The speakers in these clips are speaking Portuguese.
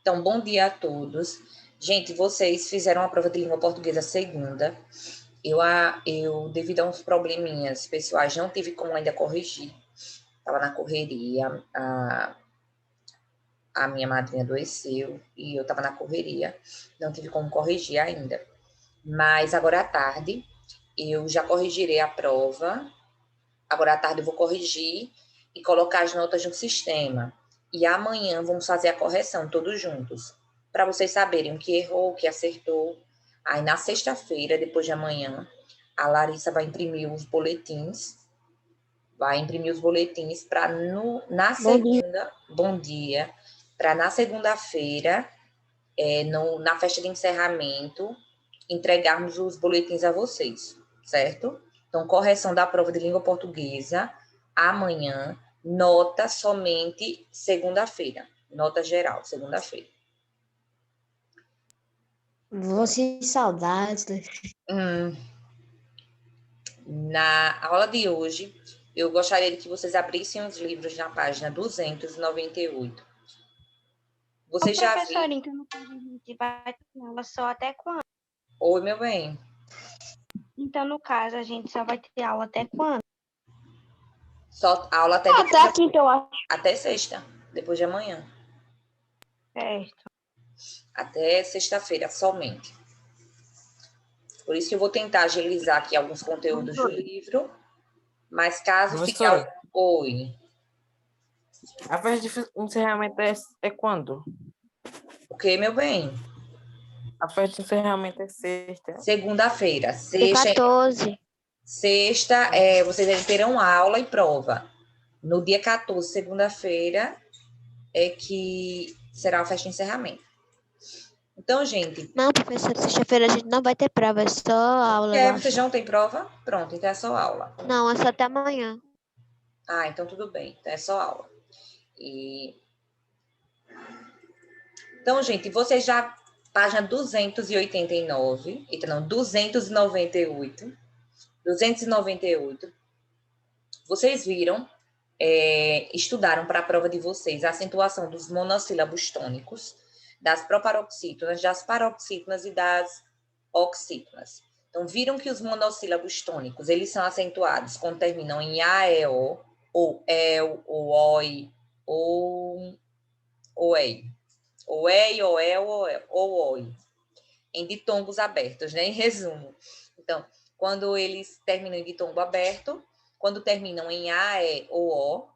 Então, bom dia a todos. Gente, vocês fizeram a prova de língua portuguesa segunda. Eu, devido a uns probleminhas pessoais, não tive como ainda corrigir. Estava na correria, a minha madrinha adoeceu e eu estava na correria, não tive como corrigir ainda. Mas agora à tarde, eu já corrigirei a prova. Agora à tarde eu vou corrigir e colocar as notas no sistema. E amanhã vamos fazer a correção todos juntos, para vocês saberem o que errou, o que acertou. Aí na sexta-feira, depois de amanhã, a Larissa vai imprimir os boletins. Para na segunda, bom dia, para na segunda-feira, na festa de encerramento, entregarmos os boletins a vocês, certo? Então, correção da prova de língua portuguesa amanhã, nota somente segunda-feira, nota geral, segunda-feira. Vou sentir saudades. Na aula de hoje, eu gostaria de que vocês abrissem os livros na página 298. Vocês já viram? Professora, então no caso a gente vai ter aula só até quando? Oi, meu bem. Então, no caso, a gente só vai ter aula até quando? Só aula até Até quinta, eu acho. até sexta, depois de amanhã. Certo. Até sexta-feira somente. Por isso que eu vou tentar agilizar aqui alguns conteúdos do livro, mas caso fique... Oi. A festa de encerramento é quando? O que, meu bem? A festa de encerramento é sexta. Segunda-feira. Dia 14. Sexta, vocês terão aula e prova. No dia 14, segunda-feira, é que será a festa de encerramento. Então, gente... Não, professora, sexta-feira a gente não vai ter prova, é só aula. Vocês não têm prova? Pronto, então é só aula. Não, é só até amanhã. Ah, então tudo bem, então é só aula. Então, gente, vocês já... Página 289, não, 298. 298. Vocês viram, estudaram para a prova de vocês a acentuação dos monossílabos tônicos, das proparoxítonas, das paroxítonas e das oxítonas. Então, viram que os monossílabos tônicos, eles são acentuados quando terminam em A, E, O, ou EL, ou OI, ou EI. Ou EI, ou EL, ou OI. Em ditongos abertos, né? Em resumo. Então, quando eles terminam em ditongo aberto, quando terminam em A, E ou O,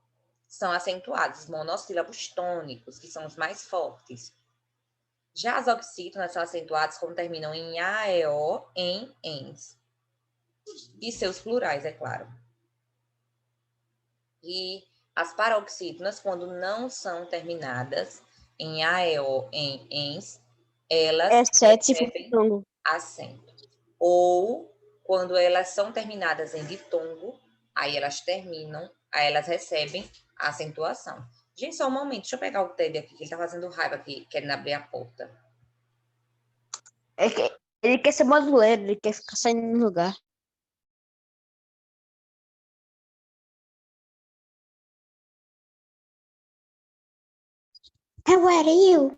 são acentuados os monossílabos tônicos, que são os mais fortes. Já as oxítonas são acentuadas quando terminam em A, E, O, em, ENS. E seus plurais, é claro. E as paroxítonas, quando não são terminadas em A, E, O, em, ENS, elas recebem acento. Ou, quando elas são terminadas em ditongo, aí elas recebem a acentuação. Gente, só um momento, deixa eu pegar o Ted aqui, que ele tá fazendo raiva aqui, querendo abrir a porta. Ele quer ser brasileiro, ele quer ficar saindo no lugar. How are you?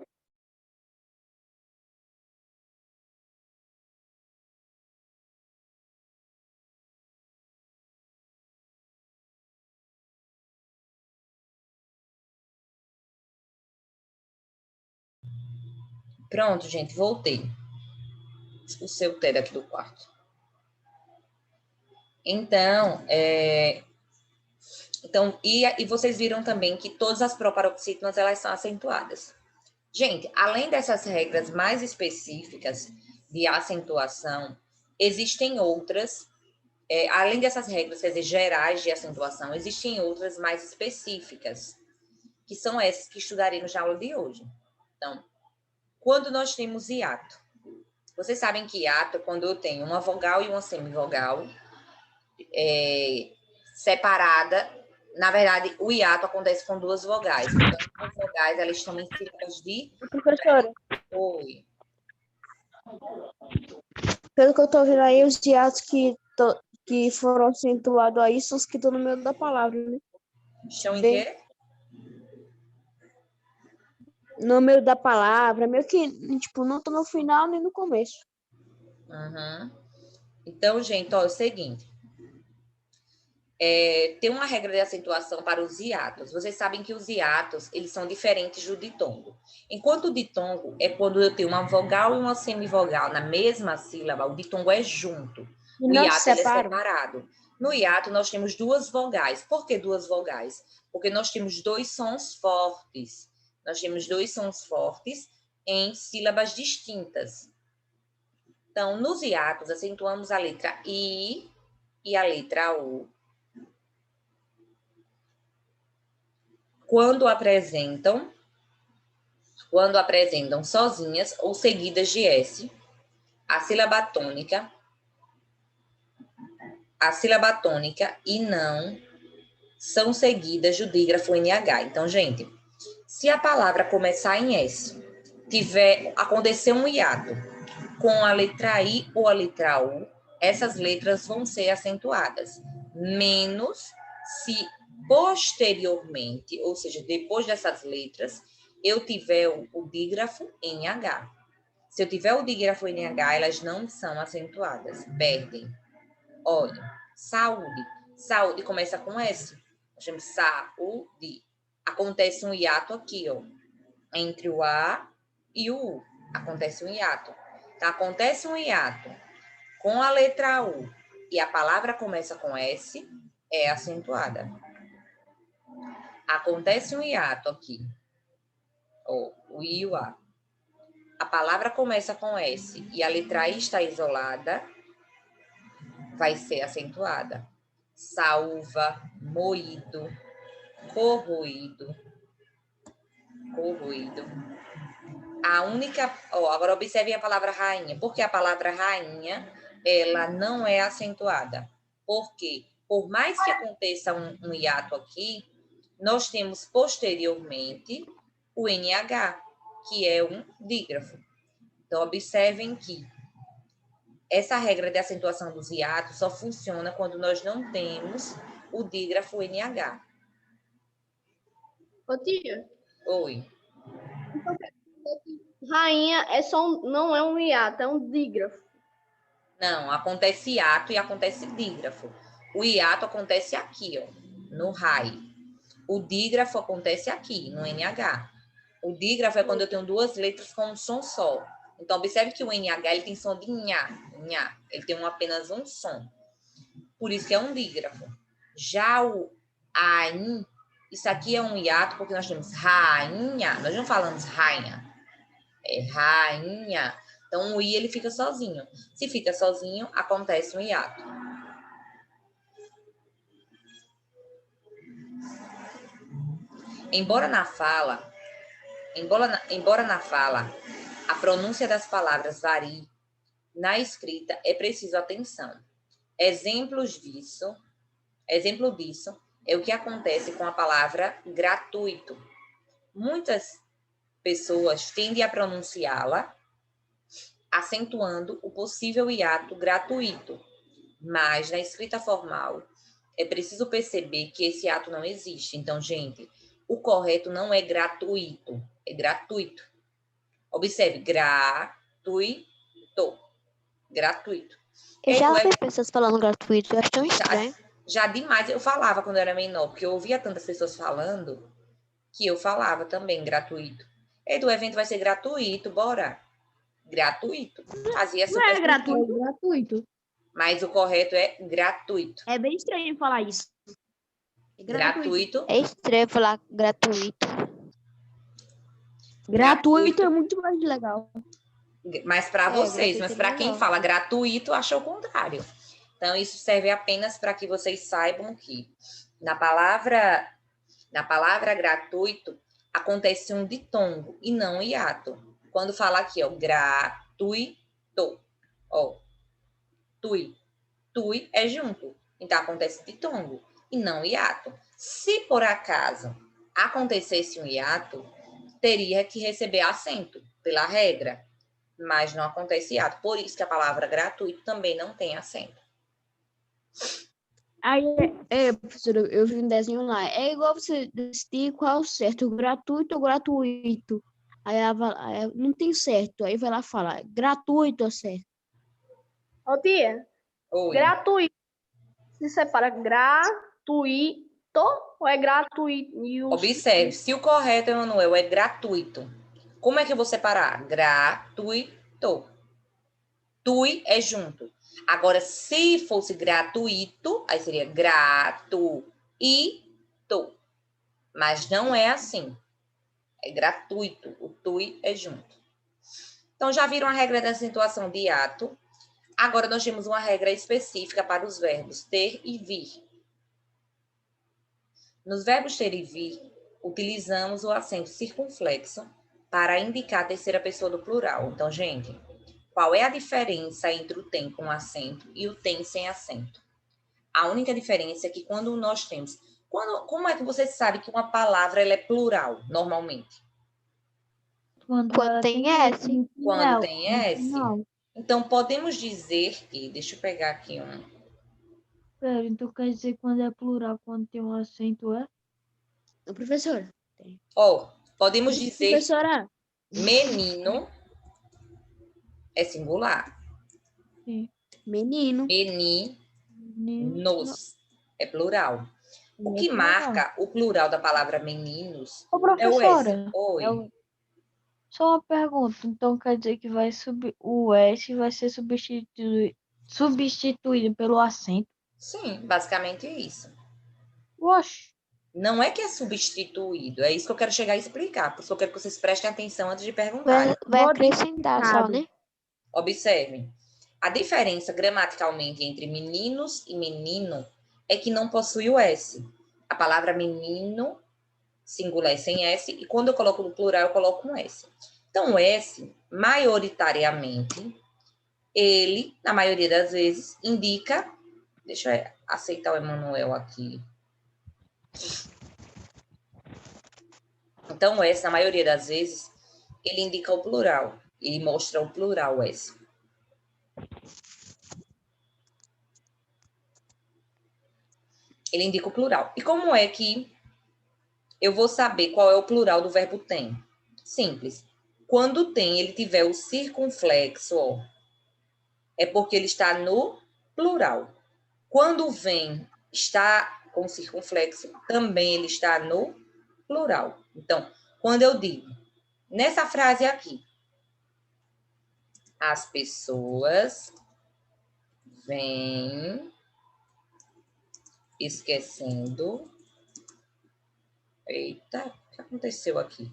Pronto, gente, voltei. Expulsei o Ted aqui do quarto. Então, e vocês viram também que todas as proparoxítonas, elas são acentuadas. Gente, além dessas regras mais específicas de acentuação, existem outras, além dessas regras, quer dizer, gerais de acentuação, existem outras mais específicas, que são essas que estudaremos na aula de hoje. Então, quando nós temos hiato, vocês sabem que hiato é quando eu tenho uma vogal e uma semivogal separada. Na verdade, o hiato acontece com duas vogais. Então, as vogais, elas estão em círculos de... Professora. Oi. Pelo que eu tô vendo aí, os hiatos que foram acentuados aí são os que estão no meio da palavra, né? Estão em quê? no meio da palavra, meio que, tipo, não tá no final nem no começo. Uhum. Então, gente, ó, é o seguinte. Tem uma regra de acentuação para os hiatos. Vocês sabem que os hiatos, eles são diferentes do ditongo. Enquanto o ditongo é quando eu tenho uma vogal e uma semivogal na mesma sílaba, o ditongo é junto. E O não hiato se ele é separam. separado. No hiato, nós temos duas vogais. Por que duas vogais? Porque nós temos dois sons fortes. Nós temos dois sons fortes em sílabas distintas. Então, nos hiatos, acentuamos a letra I e a letra U. Quando apresentam sozinhas ou seguidas de S, a sílaba tônica e não são seguidas do dígrafo NH. Então, gente, se a palavra começar em S, acontecer um hiato com a letra I ou a letra U, essas letras vão ser acentuadas, menos se posteriormente, ou seja, depois dessas letras, eu tiver o dígrafo NH. Se eu tiver o dígrafo NH, elas não são acentuadas, perdem. Olha, saúde. Saúde começa com S. Nós chamamos saúde. Acontece um hiato aqui, ó, entre o A e o U. Acontece um hiato. Então, acontece um hiato com a letra U e a palavra começa com S, é acentuada. Acontece um hiato aqui, ó, o I e o A. A palavra começa com S e a letra I está isolada, vai ser acentuada. Salva, moído, corroído. A única... agora observem a palavra rainha. Porque a palavra rainha, ela não é acentuada. Porque, por mais que aconteça um hiato aqui, nós temos posteriormente o NH, que é um dígrafo. Então, observem que essa regra de acentuação dos hiatos só funciona quando nós não temos o dígrafo NH. Ô, tia, Oi. rainha não é um hiato, é um dígrafo. Não, acontece hiato e acontece dígrafo. O hiato acontece aqui, ó, no RAI. O dígrafo acontece aqui, no NH. O dígrafo é quando eu tenho duas letras com um som só. Então, observe que o NH ele tem som de nha, nha. Ele tem apenas um som. Por isso que é um dígrafo. Já o AIN, isso aqui é um hiato porque nós temos rainha. Nós não falamos rainha. É rainha. Então, o I ele fica sozinho. Se fica sozinho, acontece um hiato. Embora na fala, a pronúncia das palavras varie, na escrita é preciso atenção. Exemplo disso é o que acontece com a palavra gratuito. Muitas pessoas tendem a pronunciá-la acentuando o possível hiato gratuito, mas na escrita formal é preciso perceber que esse hiato não existe. Então, gente, o correto não é gratuito, é gratuito. Observe, gratuito. Eu já ouvi pessoas falando gratuito, eu acho tão estranho. Já demais eu falava quando eu era menor, porque eu ouvia tantas pessoas falando que eu falava também gratuito. O evento vai ser gratuito, bora. Gratuito. Fazia Não é super gratuito? É gratuito. Mas o correto é gratuito. É bem estranho falar isso. É Gratuito. É estranho falar gratuito. Gratuito é muito mais legal. Mas para vocês, mas para quem legal. fala gratuito, acha o contrário. Então, isso serve apenas para que vocês saibam que na palavra gratuito acontece um ditongo e não um hiato. Quando fala aqui, ó, gratuito, ó, tui é junto. Então, acontece ditongo e não hiato. Se por acaso acontecesse um hiato, teria que receber acento pela regra, mas não acontece hiato. Por isso que a palavra gratuito também não tem acento. Aí, professora, eu vi um desenho lá. É igual você decidir qual é o certo, gratuito ou gratuito. Aí ela vai, aí não tem certo. Aí vai lá falar, gratuito ou certo? Ô, tia, Oi. gratuito. Se separa gratuito ou é gratuito? Observe, se o correto, Emanuel, é gratuito, como é que eu vou separar? Gratuito. Tui é junto. Agora, se fosse gratuito, aí seria gratuito. Mas não é assim. É gratuito. O tui é junto. Então, já viram a regra da acentuação de ato? Agora, nós temos uma regra específica para os verbos ter e vir. Nos verbos ter e vir, utilizamos o acento circunflexo para indicar a terceira pessoa do plural. Então, gente, qual é a diferença entre o tem com acento e o tem sem acento? A única diferença é que quando nós temos... como é que você sabe que uma palavra ela é plural, normalmente? Quando tem S. Quando tem S. Não. Então, podemos dizer que... Deixa eu pegar aqui um... Pera, então quer dizer que quando é plural, quando tem um acento é? Ô, professor. Podemos dizer Professora, que menino é singular. Sim. menino. Meninos é plural. O que É plural. marca o plural da palavra meninos Ô, é o S. professora, Oi. só uma pergunta. Então quer dizer que o S vai ser substituído pelo acento? Sim, basicamente é isso. Oxe. Não é que é substituído, é isso que eu quero chegar a explicar. Por isso eu quero que vocês prestem atenção antes de perguntar. Vai acrescentar só, né? Observem. A diferença gramaticalmente entre meninos e menino é que não possui o S. A palavra menino, singular é sem S, e quando eu coloco no plural, eu coloco um S. Então, o S, maioritariamente, ele, na maioria das vezes, indica... Deixa eu aceitar o Emanuel aqui. Então, o S, na maioria das vezes, ele indica o plural. Ele mostra o plural, o S. Ele indica o plural. E como é que eu vou saber qual é o plural do verbo tem? Simples. Quando tem, ele tiver o circunflexo, ó, é porque ele está no plural. Quando vem, está com circunflexo, também ele está no plural. Então, quando eu digo, nessa frase aqui, as pessoas vêm esquecendo... Eita, o que aconteceu aqui?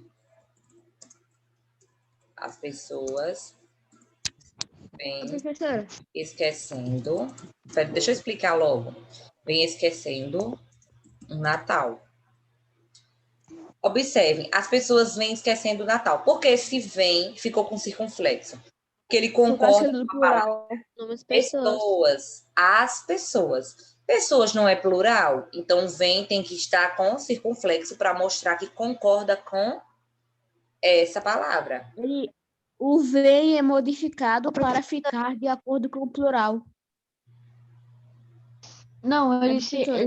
As pessoas vêm Professora, esquecendo... Deixa eu explicar logo. Vem esquecendo o Natal. Observem, as pessoas vêm esquecendo o Natal. Por que esse vem ficou com circunflexo? Porque ele concorda do com a palavra plural. nomes pessoas. pessoas. As pessoas. Pessoas não é plural? Então, vem tem que estar com circunflexo para mostrar que concorda com essa palavra. O vem é modificado para ficar de acordo com o plural. Não, professora.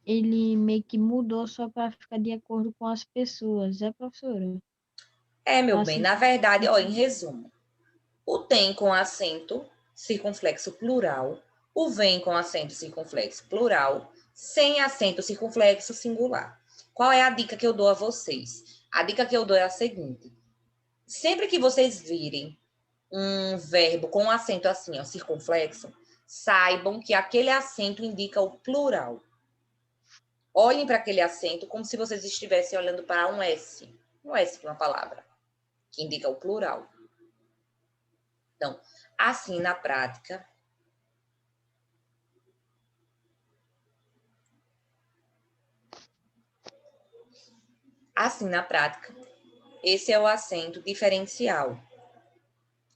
ele meio que mudou só para ficar de acordo com as pessoas, é, professora? Meu Assim, bem, na verdade, ó, em resumo, o tem com acento circunflexo plural, o vem com acento circunflexo plural, sem acento circunflexo singular. Qual é a dica que eu dou a vocês? A dica que eu dou é a seguinte: sempre que vocês virem um verbo com acento assim, ó, circunflexo, saibam que aquele acento indica o plural. Olhem para aquele acento como se vocês estivessem olhando para um S de uma palavra, que indica o plural. Então, assim na prática, esse é o acento diferencial.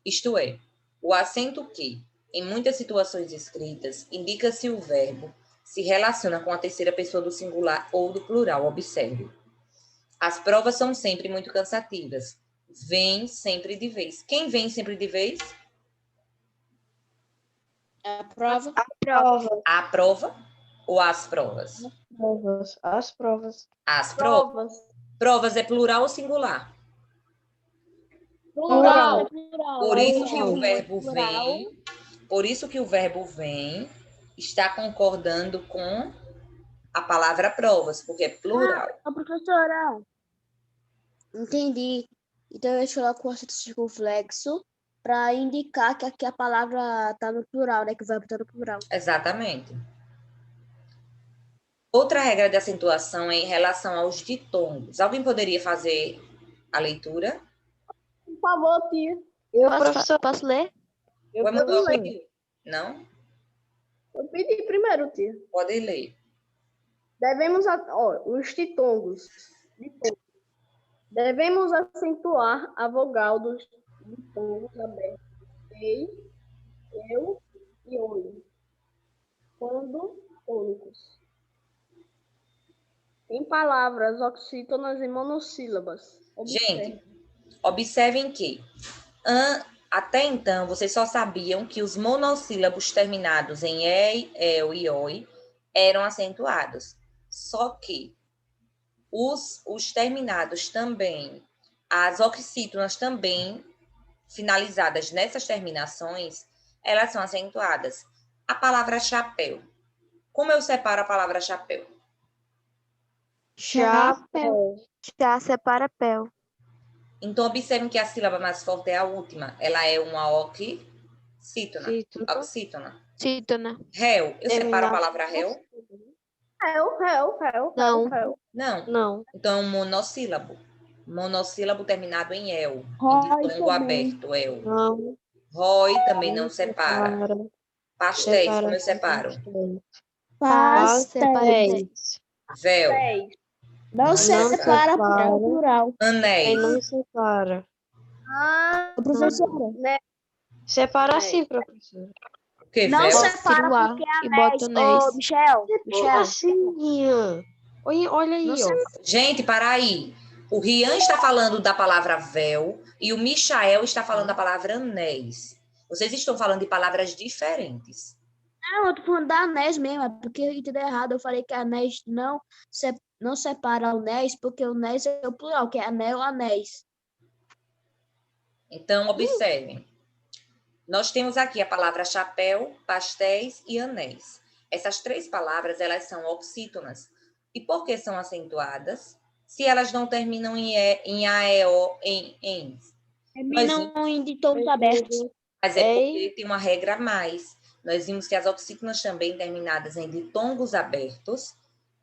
Isto é, o acento que, em muitas situações escritas, indica se o verbo se relaciona com a terceira pessoa do singular ou do plural. Observe. As provas são sempre muito cansativas. Vem sempre de vez. Quem vem sempre de vez? A prova. A prova ou as provas? As provas. As provas. Provas é plural ou singular? Plural. Por isso que o Plural. verbo vem, por isso que o verbo vem está concordando com a palavra provas, porque é plural. Ô, professora, entendi. Então, eu coloco o acento circunflexo para indicar que aqui a palavra está no plural, né? Que o verbo está no plural. Exatamente. Outra regra de acentuação é em relação aos ditongos. Alguém poderia fazer a leitura? Por favor, tia. Posso ler? Ou é muito Eu leio. pedir? Não? Eu pedi primeiro, tia. Pode ler. Os ditongos. Devemos acentuar a vogal dos ditongos abertos. Ei, eu e oi. Quando tônicos. Em palavras oxítonas e monossílabas. Gente, observem que até então vocês só sabiam que os monossílabos terminados em ei, el e oi eram acentuados. Só que os terminados também, as oxítonas também, finalizadas nessas terminações, elas são acentuadas. A palavra chapéu. Como eu separo a palavra chapéu? Chapéu. Chá separa pel. Então, observem que a sílaba mais forte é a última. Ela é uma oxítona. Oxítona. Cítona. Réu. Eu separo a Terminado. palavra réu? Não. Não. Não. Então, monossílabo. Monossílabo terminado em el. Em Rói ditongo também. aberto, el. Não. Rói também não separa. Pastéis, como eu separo? Pastéis. Véu. Não Não separa, separa. porque é o plural. Anéis. Não separa. Ô, professora, Separa sim, professora. O que, não véu? separa Tira o A porque é e bota o anéis. Ô, nés. Michel, Assim. Olha aí, ó. Gente, para aí. O Rian está falando da palavra véu e o Michael está falando da palavra anéis. Vocês estão falando de palavras diferentes. Não, eu tô falando da anéis mesmo, é porque eu entendi errado. Eu falei que anéis não separa o anéis, porque o anéis é o plural, que é anel, anéis. Então, observem. Nós temos aqui a palavra chapéu, pastéis e anéis. Essas três palavras, elas são oxítonas. E por que são acentuadas? Se elas não terminam em a, e, o, em. Terminam em ditongos abertos. Mas é porque tem uma regra a mais. Nós vimos que as oxítonas também terminadas em ditongos abertos,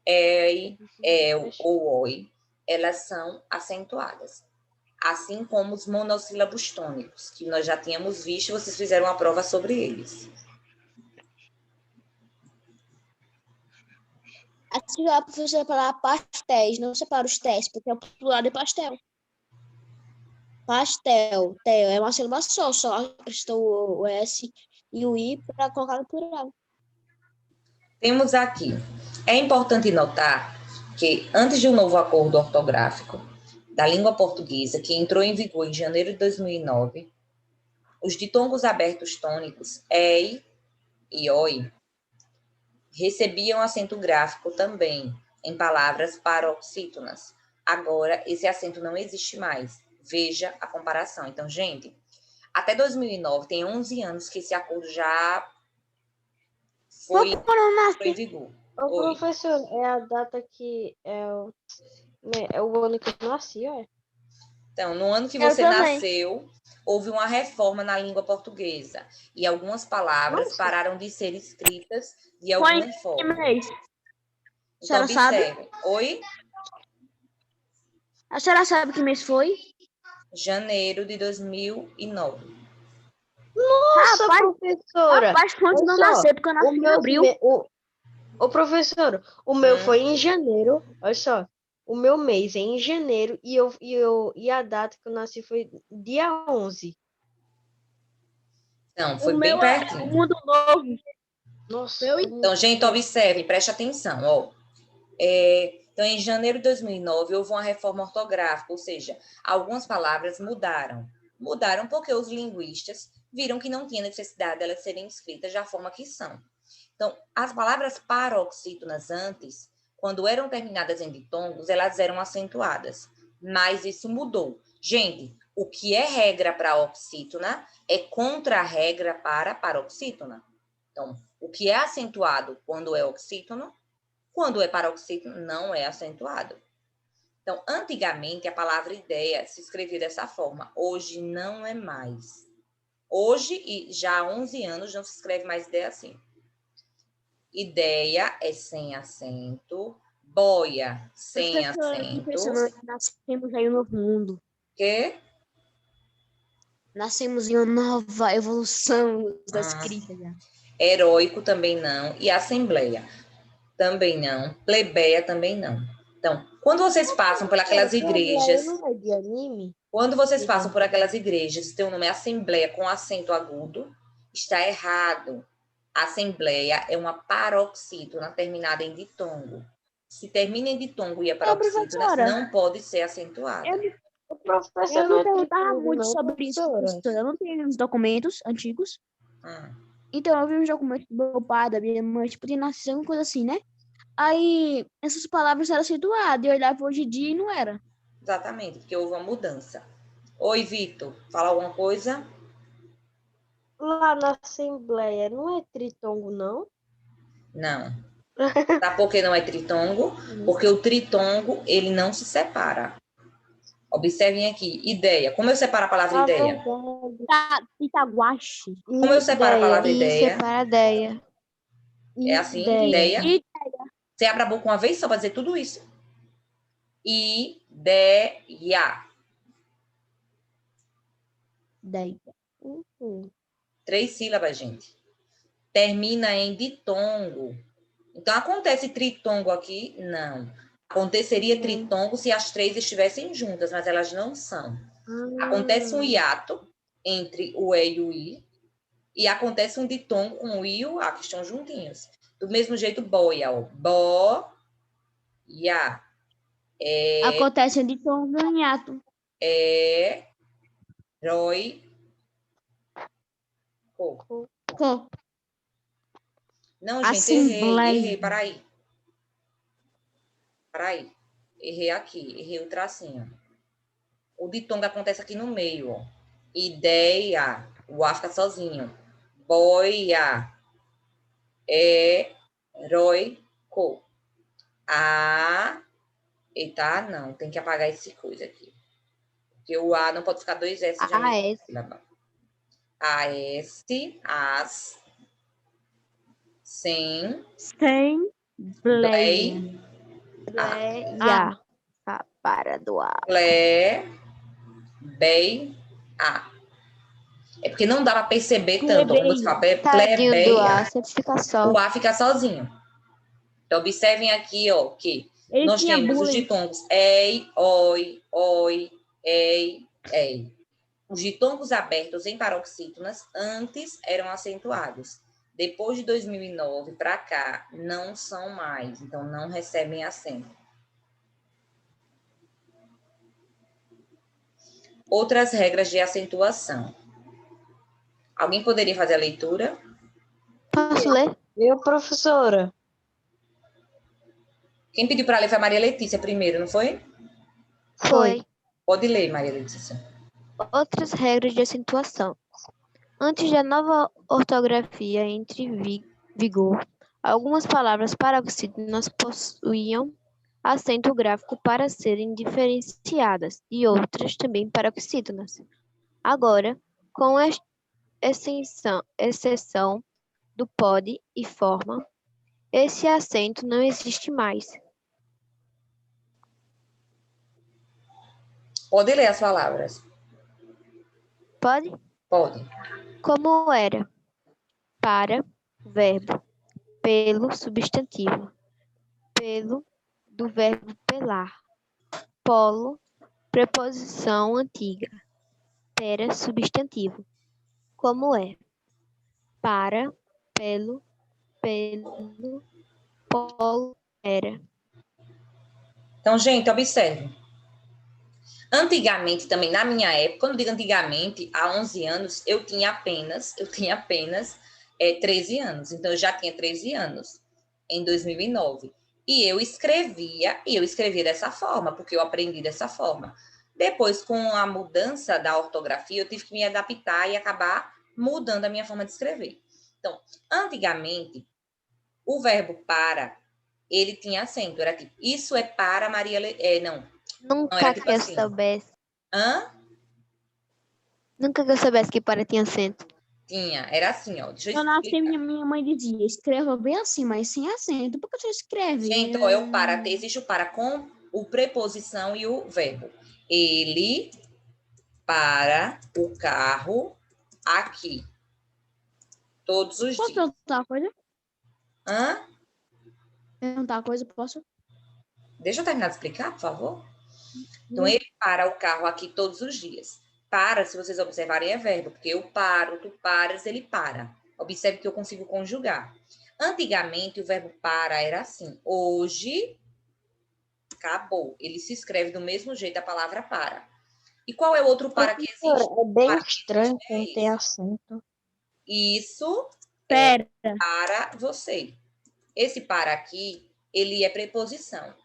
ei, el ou oi, elas são acentuadas. Assim como os monossílabos tônicos, que nós já tínhamos visto, vocês fizeram uma prova sobre eles. Aqui a professora falar pastéis, não separa os tés, porque é o plural de pastel. Pastel, tel, é uma sílaba só acrescentou o S e o I para colocar no plural. Temos aqui. É importante notar que antes de um novo acordo ortográfico da língua portuguesa, que entrou em vigor em janeiro de 2009, os ditongos abertos tônicos, ei e oi, recebiam acento gráfico também em palavras paroxítonas. Agora, esse acento não existe mais. Veja a comparação. Então, gente, até 2009, tem 11 anos que esse acordo já foi em vigor. Ô, Oi. professor, é a data que é o ano que eu nasci, ó. Então, no ano que Eu você também. nasceu, houve uma reforma na língua portuguesa. E algumas palavras Nossa. pararam de ser escritas de Foi alguma que forma. mês? Então, senhora sabe? observe. Oi? A senhora sabe que mês foi? Janeiro de 2009. Nossa, professora! Rapaz, foi antes de eu Olha só, nascer, porque eu nasci em abril. Ô, professor, o meu foi em janeiro. Olha só, o meu mês é em janeiro e a data que eu nasci foi dia 11. Então, foi O bem meu é pertinho. o Mundo Novo. Nossa. Então, gente, observe, preste atenção. Ó. Então, em janeiro de 2009, houve uma reforma ortográfica, ou seja, algumas palavras mudaram. Mudaram porque os linguistas viram que não tinha necessidade de elas serem escritas da forma que são. Então, as palavras paroxítonas antes, quando eram terminadas em ditongos, elas eram acentuadas. Mas isso mudou. Gente, o que é regra para oxítona é contra-regra para paroxítona. Então, o que é acentuado quando é oxítono, quando é paroxítono, não é acentuado. Então, antigamente, a palavra ideia se escrevia dessa forma. Hoje não é mais. Hoje, e já há 11 anos, não se escreve mais ideia assim. Ideia é sem acento. Boia, sem acento. Professor, nascemos aí um novo mundo. Que? Nascemos em uma nova evolução da escrita já. Heróico também não. E assembleia também não. Plebeia também não. Então, quando vocês passam por aquelas igrejas... Não é de anime? Quando vocês passam por aquelas igrejas e tem o nome Assembleia com acento agudo, está errado. Assembleia é uma paroxítona terminada em ditongo. Se termina em ditongo e é paroxítona, professora, não pode ser acentuada. O professor Eu não me é perguntava tritongo, muito não, sobre isso, professora. professora. Eu não tenho uns documentos antigos. Hum. Então, eu vi uns documentos do meu pai, da minha mãe, tipo, de nascer, uma coisa assim, né? Aí, essas palavras eram acentuadas. E eu olhava hoje em dia e não era. Exatamente, porque houve uma mudança. Oi, Vitor, fala alguma coisa? Lá na Assembleia não é tritongo, não? Não. Sabe por que não é tritongo? Porque o tritongo, ele não se separa. Observem aqui, ideia. Como eu separo a palavra ideia? Itaguache. Como eu separo a palavra ideia? Separadeia. É assim, Ideia. ideia. Você abre a boca uma vez só para dizer tudo isso. Ideia. Daí. 3 sílabas, gente. Termina em ditongo. Então, acontece tritongo aqui? Não. Aconteceria tritongo se as 3 estivessem juntas, mas elas não são. Acontece um hiato entre o E e o I, e acontece um ditongo com o I e o A, que estão juntinhos. Do mesmo jeito, boia, ó. Boia. Acontece de tom ganhato. Roi. Com Não, gente, Assembleia. errei, Peraí. Errei aqui, errei o tracinho. O ditongo acontece aqui no meio, ó. Ideia. O A fica sozinho. Boia. Heróico. A. Eita, não. Tem que apagar esse coisa aqui. Porque o A não pode ficar 2 S. Já me... AS. As. Sem. Assembleia. Pleia. Para do ar. Plebeia. É porque não dá para perceber tanto. Quando você fala Tadinho do plebeia, ar, sempre fica só. o A fica sozinho. Então, observem aqui, ó, que Ele nós tinha temos os bullying. ditongos ei, oi, ei, ei. Os ditongos abertos em paroxítonas antes eram acentuados. Depois de 2009 para cá, não são mais. Então, não recebem acento. Outras regras de acentuação. Alguém poderia fazer a leitura? Posso ler? Eu, professora. Quem pediu para ler foi a Maria Letícia primeiro, não foi? Foi. Pode ler, Maria Letícia. Outras regras de acentuação. Antes da nova ortografia entre vigor, algumas palavras paroxítonas possuíam acento gráfico para serem diferenciadas e outras também paroxítonas. Agora, com exceção do pode e forma, esse acento não existe mais. Pode ler as palavras. Pode? Pode. Como era? Para, verbo. Pelo, substantivo. Pelo, do verbo pelar. Polo, preposição antiga. Pera, substantivo. Como é? Para, pelo, polo, era. Então, gente, observe. Antigamente, também, na minha época, quando eu digo antigamente, há 11 anos, eu tinha apenas 13 anos. Então, eu já tinha 13 anos em 2009. E eu escrevia dessa forma, porque eu aprendi dessa forma. Depois, com a mudança da ortografia, eu tive que me adaptar e acabar mudando a minha forma de escrever. Então, antigamente, o verbo para, ele tinha acento. Era tipo, isso é para Maria... não era Nunca tipo que eu assim. soubesse. Hã? Nunca que eu soubesse que para tinha acento. Tinha, era assim, ó. Deixa eu Eu nasci, explicar. minha mãe dizia, escreva bem assim, mas sem acento. Por que você escreve? Gente, ó, é o para. Existe o para com o preposição e o verbo. Ele para o carro aqui. Todos os Posso dias. perguntar uma coisa? Hã? Perguntar uma coisa, posso? Deixa eu terminar de explicar, por favor. Então, ele para o carro aqui todos os dias. Para, se vocês observarem, é verbo, porque eu paro, tu paras, ele para. Observe que eu consigo conjugar. Antigamente, o verbo para era assim. Hoje, acabou. Ele se escreve do mesmo jeito a palavra para. E qual é o outro para que existe? É bem Para que estranho existe quando é tem esse. acento. Isso Pera. para você. Esse para aqui, ele é preposição.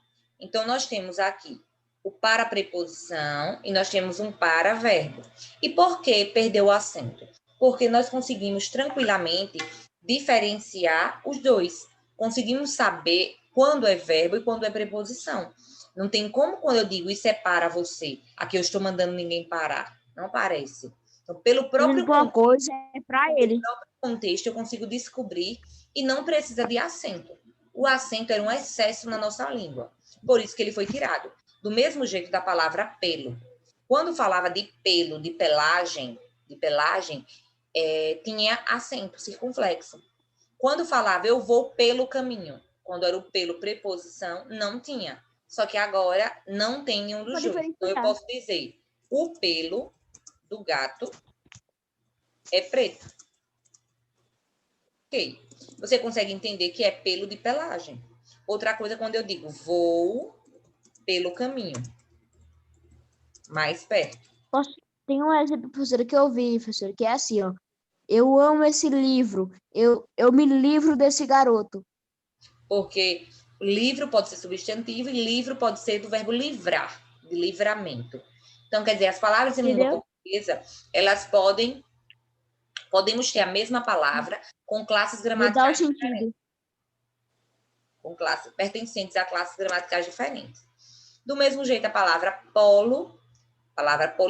Então, nós temos aqui o para preposição e nós temos um para verbo. E por que perdeu o acento? Porque nós conseguimos tranquilamente diferenciar os dois. Conseguimos saber quando é verbo e quando é preposição. Não tem como quando eu digo isso é para você, aqui eu estou mandando ninguém parar. Não aparece. Então, pelo próprio Uma coisa é pra ele. contexto, eu consigo descobrir e não precisa de acento. O acento era um excesso na nossa língua. Por isso que ele foi tirado. Do mesmo jeito da palavra pelo. Quando falava de pelo, de pelagem, tinha acento circunflexo. Quando falava eu vou pelo caminho, quando era o pelo preposição, não tinha. Só que agora não tem nenhum dos dois. Então eu posso dizer o pelo do gato é preto. Ok. Você consegue entender que é pelo de pelagem. Outra coisa, quando eu digo vou pelo caminho. Mais perto. Tem um exemplo, professora, que eu vi, professora, que é assim, ó. Eu amo esse livro. Eu me livro desse garoto. Porque livro pode ser substantivo e livro pode ser do verbo livrar, de livramento. Então, quer dizer, as palavras em língua portuguesa, elas podemos ter a mesma palavra com classes Mudar o gramaticais sentido. diferentes. Com classes pertencentes a classes gramaticais diferentes. Do mesmo jeito, a palavra polo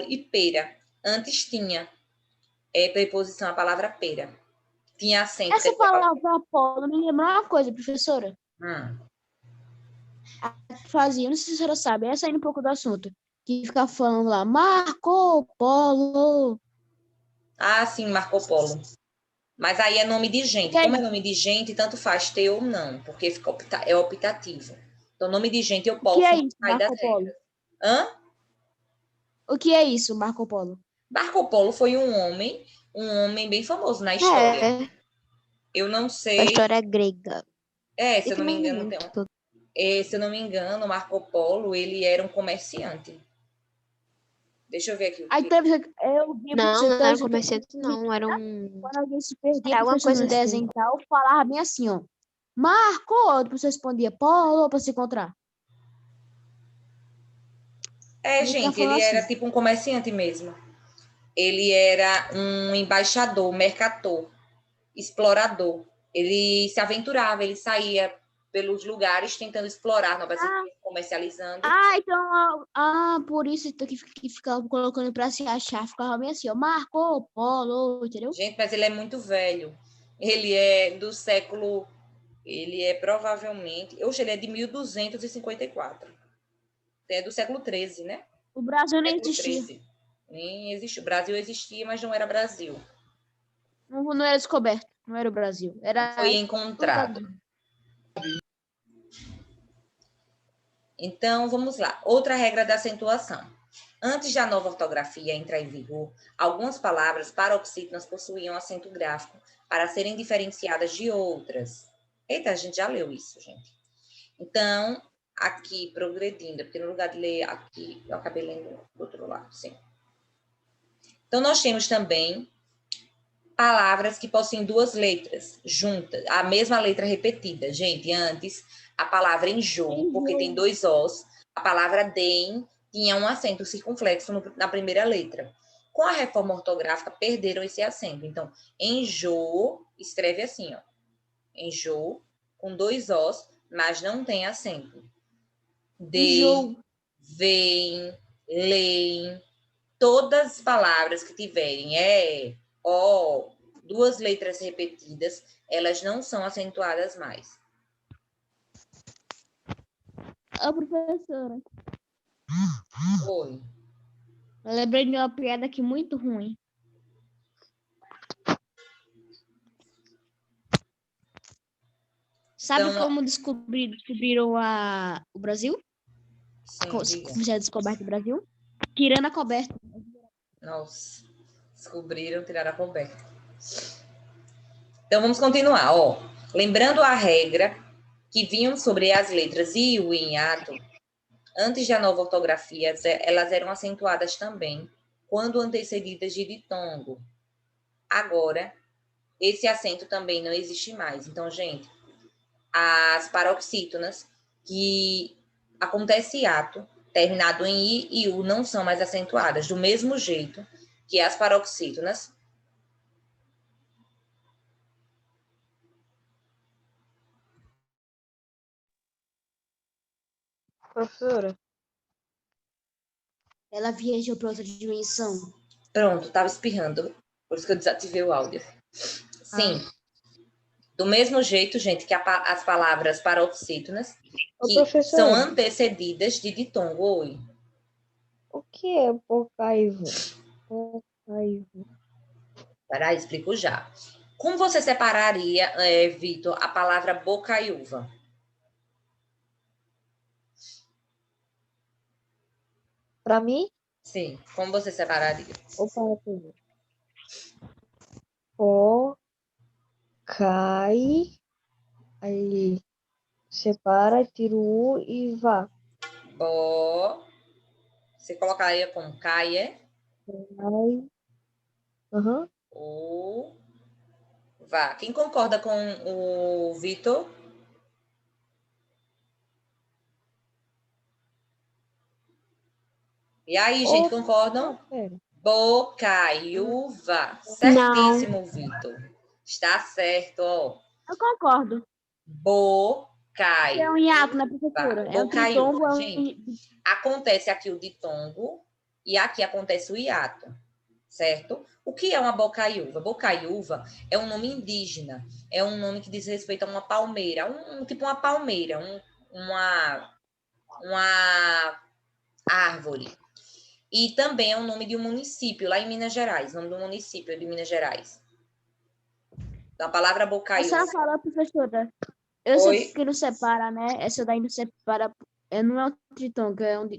e pera. Antes tinha preposição a palavra pera. Tinha acento. Essa palavra polo me lembrou uma coisa, professora. Fazia, não sei se a senhora sabe, é saindo um pouco do assunto. Que fica falando lá, Marco Polo. Ah, sim, Marco Polo. Mas aí é nome de gente. Como é nome de gente, tanto faz ter ou não, porque é optativo. Então, nome de gente eu posso O que é isso, sair das Marco Polo? regras. Hã? O que é isso, Marco Polo? Marco Polo foi um homem bem famoso na história. É, Eu não a sei. história grega. Se eu não me engano, se eu não me engano, Marco Polo, ele era um comerciante. Deixa eu ver aqui. Aí eu vi Não era um comerciante, não. Era um. quando alguém se perdia, Era alguma professor coisa no desenho assim. e tal, falava bem assim, ó. Marco, depois você respondia Polo para se encontrar. Gente, ele era tipo um comerciante mesmo. Ele era um embaixador, mercator, explorador. Ele se aventurava, ele saía pelos lugares tentando explorar novas ideias, comercializando. Então, por isso que ficava colocando para se achar, ficava bem assim, ó, Marco Polo, entendeu? Gente, mas ele é muito velho. Ele é do século... Ele é provavelmente... Hoje ele é de 1254. É do século XIII, né? O Brasil nem Século existia. XIII. Nem existe. O Brasil existia, mas não era Brasil. Não era descoberto, não era o Brasil. Era Foi encontrado. Então, vamos lá. Outra regra da acentuação. Antes da nova ortografia entrar em vigor, algumas palavras paroxítonas possuíam acento gráfico para serem diferenciadas de outras. Eita, a gente já leu isso, gente. Então, aqui, progredindo, porque no lugar de ler aqui, eu acabei lendo do outro lado, sim. Então, nós temos também palavras que possuem duas letras juntas, a mesma letra repetida. Gente, antes, A palavra enjoo, porque tem dois Os. A palavra DEM tinha um acento circunflexo na primeira letra. Com a reforma ortográfica, perderam esse acento. Então, enjoo, escreve assim, ó. Enjoo, com dois Os, mas não tem acento. De, vem, leem, todas as palavras que tiverem ó, duas letras repetidas, elas não são acentuadas mais. Ô, professora, Oi. eu lembrei de uma piada aqui muito ruim. Sabe Então, como descobriram o Brasil? sim, Como diga. já descoberto o Brasil? Tirando a coberta. Nossa, descobriram, tiraram a coberta. Então, vamos continuar, ó. Lembrando a regra que vinham sobre as letras I e U em hiato, antes da nova ortografia, elas eram acentuadas também, quando antecedidas de ditongo. Agora, esse acento também não existe mais. Então, gente, as paroxítonas, que acontece hiato, terminado em I e U, não são mais acentuadas, do mesmo jeito que as paroxítonas. Professora, Ela viajou para outra dimensão. Pronto, estava espirrando, por isso que eu desativei o áudio. Sim, do mesmo jeito, gente, que as palavras paroxítonas, ô que são professora, antecedidas de ditongo. Oi. o que é Bocaiúva? Bocaiúva. Peraí, explico já. Como você separaria, Vitor, a palavra bocaiúva? Para mim, Sim, como você separaria? ou para tu? O, cai, aí separa, tira o U e vá. Bo, você colocaria como caie, Vai. Aham. o, vá. Quem concorda com o Vitor? E aí, gente, concordam? Pera. Bocaiúva. Não. Certíssimo, Vitor. Está certo, ó. Eu concordo. É um Bocaiúva. hiato, né, professora? É um tritongo. Bocaiúva. Gente, acontece aqui o ditongo e aqui acontece o hiato, certo? O que é uma bocaiúva? Bocaiúva é um nome indígena, é um nome que diz respeito a uma palmeira, tipo uma palmeira, uma árvore. E também é o nome de um município lá em Minas Gerais, nome do município de Minas Gerais. Então, a palavra A bocaiúva. senhora fala, professora. Eu sei Oi? que não separa, né? Essa daí não separa. Não é um tritongo,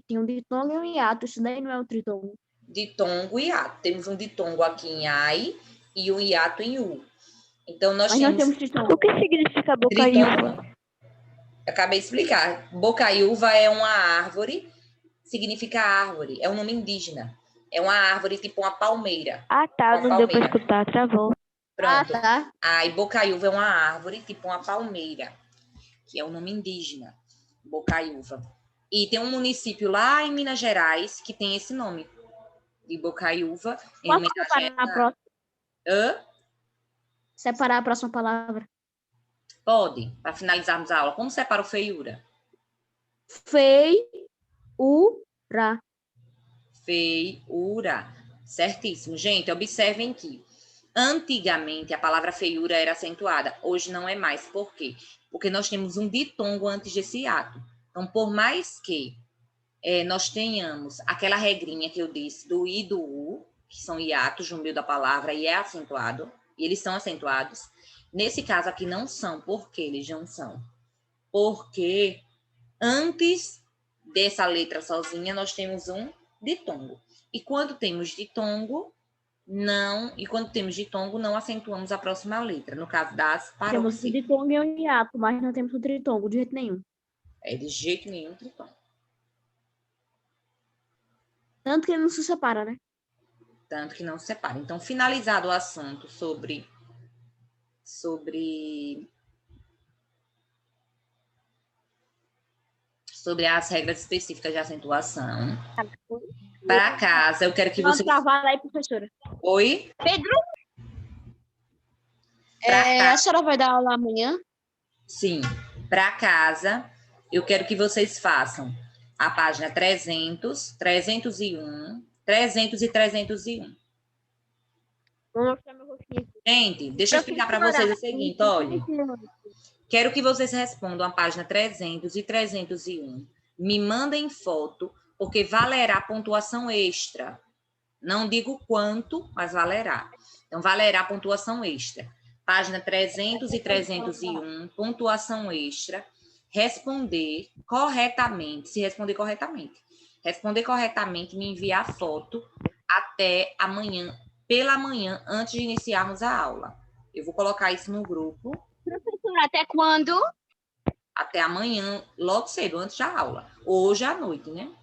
tem um ditongo e um hiato. Isso daí não é um tritongo. Ditongo e hiato. Temos um ditongo aqui em ai e um hiato em u. Então, nós Mas nós temos temos tritongo. O que significa tritongo. Bocaiúva? Acabei de explicar. Bocaiúva é uma árvore, significa árvore, é um nome indígena. É uma árvore tipo uma palmeira. Ah, tá, Uma não deu pra palmeira. escutar, travou. Pronto. Tá. Aí, bocaiúva é uma árvore tipo uma palmeira, que é um nome indígena. Bocaiúva. E tem um município lá em Minas Gerais que tem esse nome, de Bocaiúva, em Posso homenagem separar a... separar a próxima palavra? Pode, para finalizarmos a aula. Como separa o feiura? Feiura. Feiura. Certíssimo. Gente, observem que antigamente a palavra feiura era acentuada, hoje não é mais. Por quê? Porque nós temos um ditongo antes desse ato. Então, por mais que nós tenhamos aquela regrinha que eu disse do I e do U, que são hiatos no meio da palavra e é acentuado, e eles são acentuados. Nesse caso aqui não são. Por que eles não são? Porque antes dessa letra sozinha nós temos um ditongo. E quando temos ditongo, não acentuamos a próxima letra, no caso das Temos o paroxítonas. ditongo e o hiato, mas não temos o tritongo de jeito nenhum. É de jeito nenhum tritongo. Tanto que ele não se separa, né? Tanto que não se separa. Então, finalizado o assunto sobre sobre as regras específicas de acentuação. Para casa, eu quero que Não vocês... trabalho aí, professora. Oi? Pedro? Pra cá. A senhora vai dar aula amanhã? Sim. Para casa, eu quero que vocês façam a página 300, 301, 300 e 301. Vou mostrar meu rostinho aqui. Gente, deixa eu explicar para vocês o seguinte, olha. Quero que vocês respondam a página 300 e 301. Me mandem foto, porque valerá pontuação extra. Não digo quanto, mas valerá. Então, valerá pontuação extra. Página 300 e 301, pontuação extra. Responder corretamente, se responder corretamente. Responder corretamente, me enviar foto até amanhã, pela manhã, antes de iniciarmos a aula. Eu vou colocar isso no grupo. Professora, até quando? Até amanhã, logo cedo, antes da aula. Hoje à noite, né?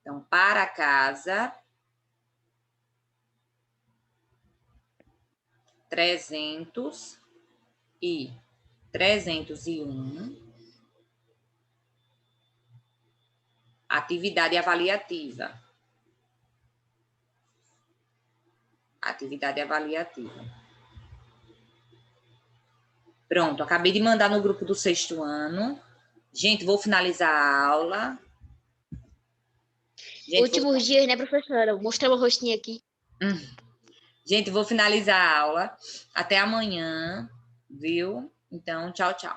Então, para casa, 300 e 301. Atividade avaliativa. Atividade avaliativa. Pronto, acabei de mandar no grupo do 6º ano. Gente, vou finalizar a aula. Gente, Últimos dias, né, professora? Vou mostrar meu rostinho aqui. Gente, vou finalizar a aula. Até amanhã, viu? Então, tchau, tchau.